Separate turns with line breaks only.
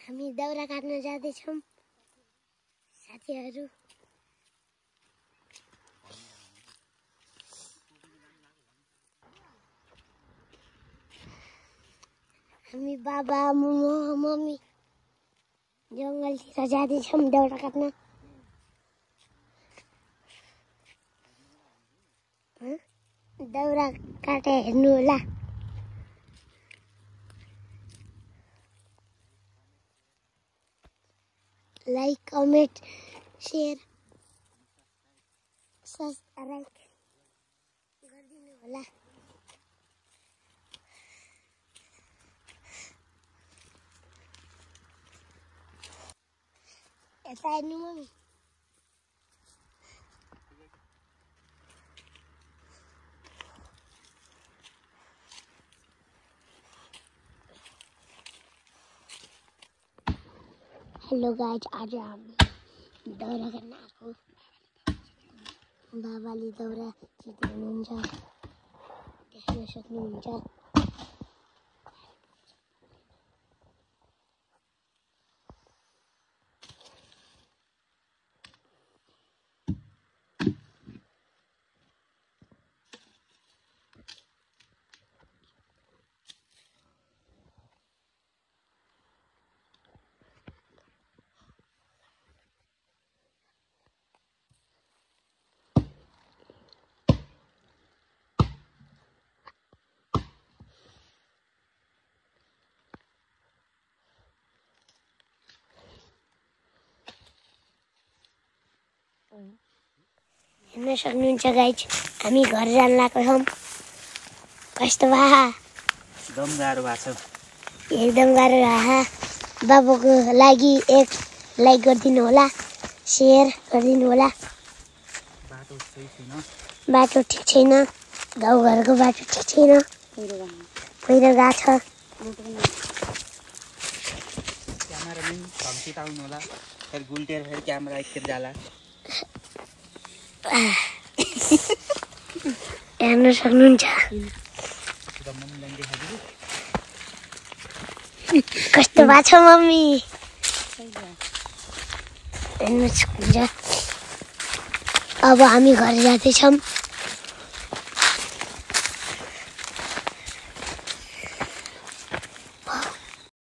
हामी दाउरा काट्न जाँदैछौँ साथीहरू। हामी बाबा मम्मी जङ्गलतिर जाँदैछौँ दाउरा काट्न। दाउरा काटे हेर्नु होला। लाइक कमेन्ट शेयर सब्सक्राइब गरिदिनु होला। यता हेर्नु मम्मी। हेलो गाइज, आज हामी दाउरा गर्न आएको। बाबाले दाउरा चित्रुनुहुन्छ, देख्न सक्नुहुन्छ। हेर्न सक्नुहुन्छ गाइज, हामी घर जान लागेको छौँ। कस्तो भा
एकदम गाह्रो भएको छ।
एकदम गाह्रो भा। बाबुको लागि एक लाइक गरिदिनु होला, सेयर गरिदिनु होला। बाटो ठिक छैन, गाउँघरको बाटो ठिक छैन, पहिरो गएको छ।
क्यामेराम्यान धम्सित आउनु होला, फेरि गुल्टेर फेरि क्यामेरा एकखेप जाला।
हेर्न सक्नुहुन्छ कस्तो भएको छ मम्मी, हेर्न सक्नुहुन्छ। अब हामी घर जाँदैछौँ।